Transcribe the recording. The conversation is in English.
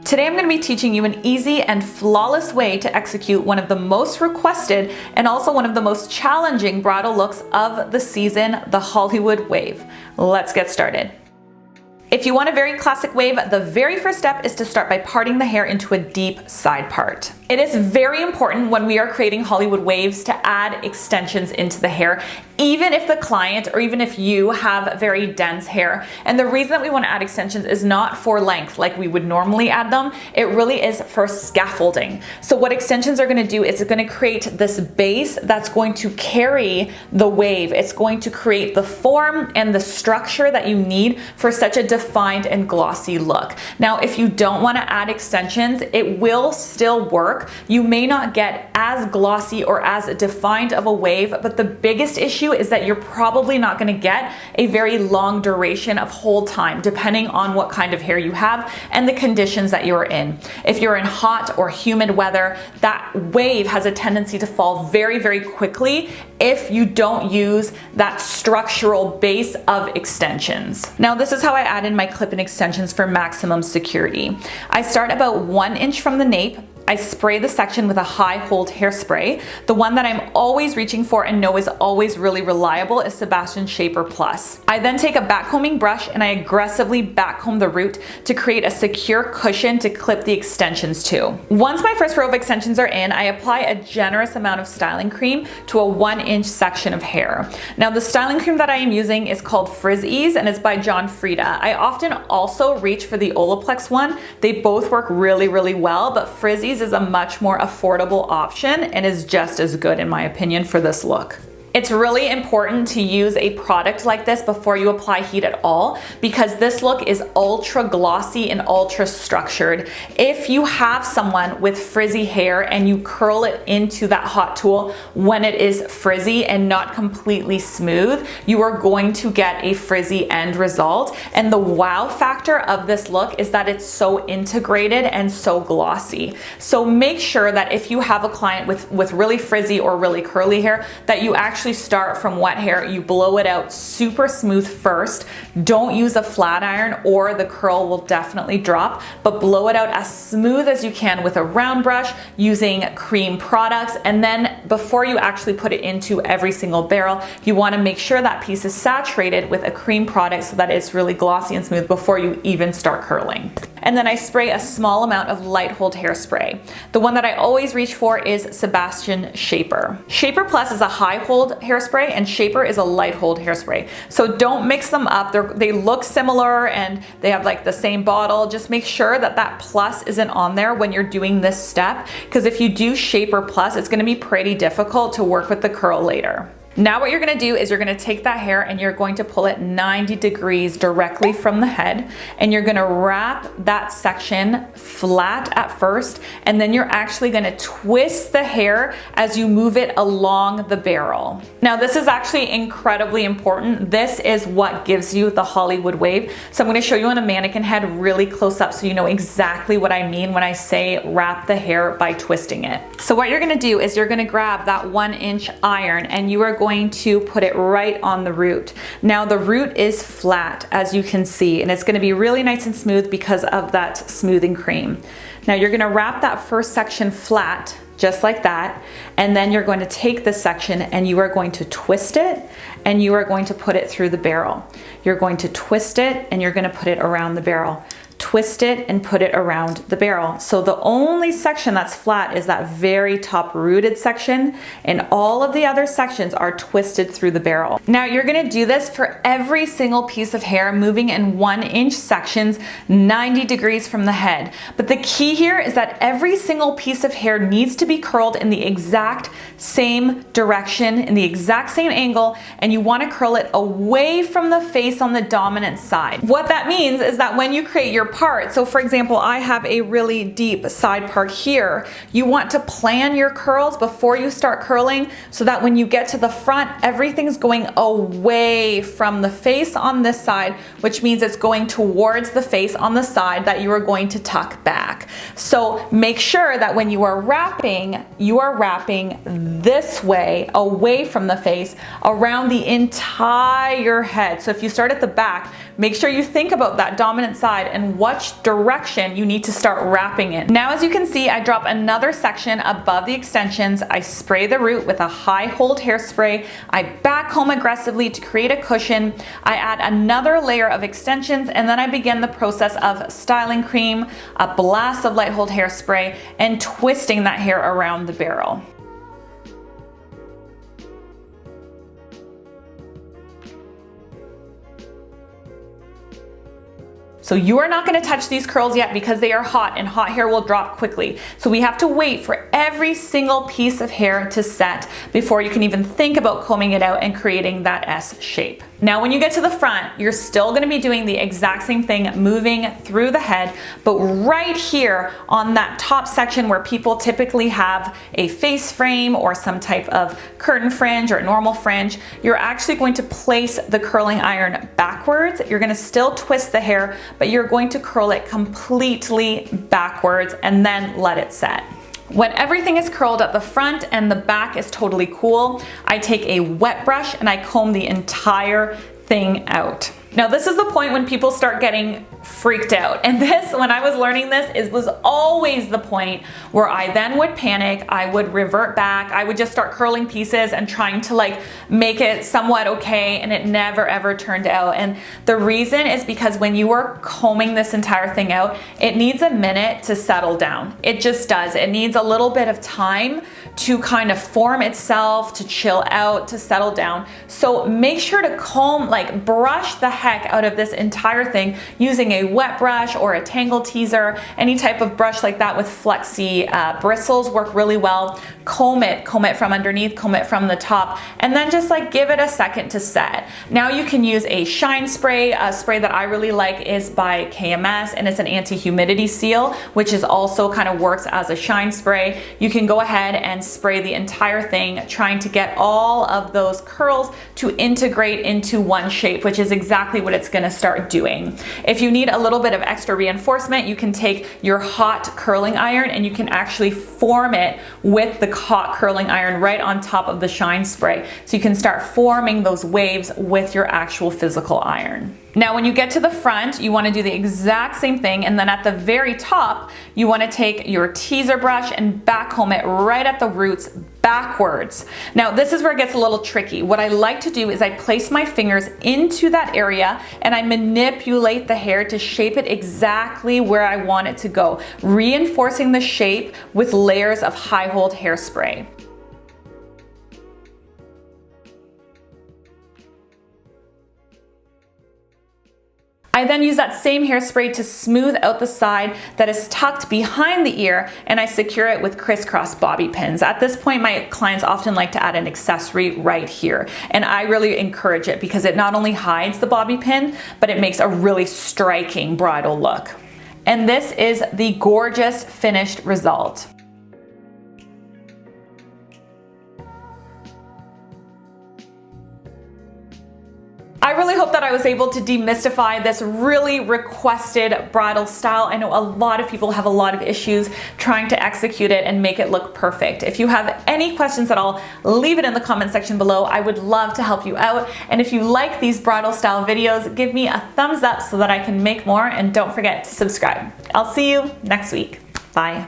Today I'm going to be teaching you an easy and flawless way to execute one of the most requested and also one of the most challenging bridal looks of the season, the Hollywood wave. Let's get started. If you want a very classic wave, the very first step is to start by parting the hair into a deep side part. It is very important when we are creating Hollywood waves to add extensions into the hair, even if the client or even if you have very dense hair. And the reason that we want to add extensions is not for length like we would normally add them. It really is for scaffolding. So what extensions are going to do is it's going to create this base that's going to carry the wave. It's going to create the form and the structure that you need for such a defined and glossy look. Now, if you don't want to add extensions, it will still work. You may not get as glossy or as defined of a wave, but the biggest issue is that you're probably not going to get a very long duration of hold time, depending on what kind of hair you have and the conditions that you're in. If you're in hot or humid weather, that wave has a tendency to fall very, very quickly if you don't use that structural base of extensions. Now, this is how I add in my clip-in extensions for maximum security. I start about 1 inch from the nape. I spray the section with a high hold hairspray. The one that I'm always reaching for and know is always really reliable is Sebastian Shaper Plus. I then take a backcombing brush and I aggressively backcomb the root to create a secure cushion to clip the extensions to. Once my first row of extensions are in, I apply a generous amount of styling cream to a 1 inch section of hair. Now, the styling cream that I am using is called Frizz Ease and it's by John Frieda. I often also reach for the Olaplex one. They both work really, really well, but Frizz Ease is a much more affordable option and is just as good in my opinion for this look. It's really important to use a product like this before you apply heat at all because this look is ultra glossy and ultra structured. If you have someone with frizzy hair and you curl it into that hot tool when it is frizzy and not completely smooth, you are going to get a frizzy end result. And the wow factor of this look is that it's so integrated and so glossy. So make sure that if you have a client with really frizzy or really curly hair, that you actually start from wet hair. You blow it out super smooth first. Don't use a flat iron or the curl will definitely drop, but blow it out as smooth as you can with a round brush using cream products. And then before you actually put it into every single barrel, you want to make sure that piece is saturated with a cream product so that it's really glossy and smooth before you even start curling. And then I spray a small amount of light hold hairspray. The one that I always reach for is Sebastian Shaper. Shaper Plus is a high hold hairspray and Shaper is a light hold hairspray. So don't mix them up. They look similar and they have like the same bottle. Just make sure that that plus isn't on there when you're doing this step, because if you do Shaper Plus, it's going to be pretty difficult to work with the curl later. Now what you're going to do is you're going to take that hair and you're going to pull it 90 degrees directly from the head, and you're going to wrap that section flat at first, and then you're actually going to twist the hair as you move it along the barrel. Now this is actually incredibly important. This is what gives you the Hollywood wave. So I'm going to show you on a mannequin head really close up so you know exactly what I mean when I say wrap the hair by twisting it. So what you're going to do is you're going to grab that 1 inch iron and you are going to put it right on the root. Now the root is flat, as you can see, and it's going to be really nice and smooth because of that smoothing cream. Now you're going to wrap that first section flat just like that, and then you're going to take this section and you are going to twist it and you are going to put it through the barrel. You're going to twist it and you're going to put it around the barrel. Twist it and put it around the barrel. So the only section that's flat is that very top rooted section, and all of the other sections are twisted through the barrel. Now you're gonna do this for every single piece of hair, moving in 1 inch sections 90 degrees from the head. But the key here is that every single piece of hair needs to be curled in the exact same direction, in the exact same angle, and you wanna curl it away from the face on the dominant side. What that means is that when you create your part, so for example, I have a really deep side part here, you want to plan your curls before you start curling so that when you get to the front, everything's going away from the face on this side, which means it's going towards the face on the side that you are going to tuck back. So make sure that when you are wrapping this way, away from the face, around the entire head. So if you start at the back, make sure you think about that dominant side and which direction you need to start wrapping in. Now, as you can see, I drop another section above the extensions. I spray the root with a high hold hairspray. I back comb aggressively to create a cushion. I add another layer of extensions, and then I begin the process of styling cream, a blast of light hold hairspray, and twisting that hair around the barrel. So you are not going to touch these curls yet because they are hot, and hot hair will drop quickly. So we have to wait for every single piece of hair to set before you can even think about combing it out and creating that S shape. Now, when you get to the front, you're still going to be doing the exact same thing, moving through the head, but right here on that top section where people typically have a face frame or some type of curtain fringe or normal fringe, you're actually going to place the curling iron backwards. You're going to still twist the hair, but you're going to curl it completely backwards and then let it set. When everything is curled at the front and the back is totally cool, I take a wet brush and I comb the entire thing out. Now, this is the point when people start getting freaked out. And this, when I was learning this, was always the point where I then would panic, I would revert back, I would just start curling pieces and trying to like make it somewhat okay, and it never ever turned out. And the reason is because when you are combing this entire thing out, it needs a minute to settle down. It just does. It needs a little bit of time to kind of form itself, to chill out, to settle down. So make sure to comb, like brush the heck out of this entire thing using a wet brush or a tangle teaser. Any type of brush like that with flexy bristles work really well. Comb it from underneath, comb it from the top, and then just like give it a second to set. Now you can use a shine spray. A spray that I really like is by KMS, and it's an anti-humidity seal, which is also kind of works as a shine spray. You can go ahead and spray the entire thing, trying to get all of those curls to integrate into one shape, which is exactly what it's going to start doing. If you need a little bit of extra reinforcement, you can take your hot curling iron and you can actually form it with the hot curling iron right on top of the shine spray. So you can start forming those waves with your actual physical iron. Now, when you get to the front, you want to do the exact same thing, and then at the very top, you want to take your teaser brush and back comb it right at the roots backwards. Now, this is where it gets a little tricky. What I like to do is I place my fingers into that area and I manipulate the hair to shape it exactly where I want it to go, reinforcing the shape with layers of high hold hairspray. I then use that same hairspray to smooth out the side that is tucked behind the ear, and I secure it with crisscross bobby pins. At this point, my clients often like to add an accessory right here, and I really encourage it because it not only hides the bobby pin, but it makes a really striking bridal look. And this is the gorgeous finished result. I really hope that I was able to demystify this really requested bridal style. I know a lot of people have a lot of issues trying to execute it and make it look perfect. If you have any questions at all, leave it in the comment section below. I would love to help you out. And if you like these bridal style videos, give me a thumbs up so that I can make more, and don't forget to subscribe. I'll see you next week. Bye.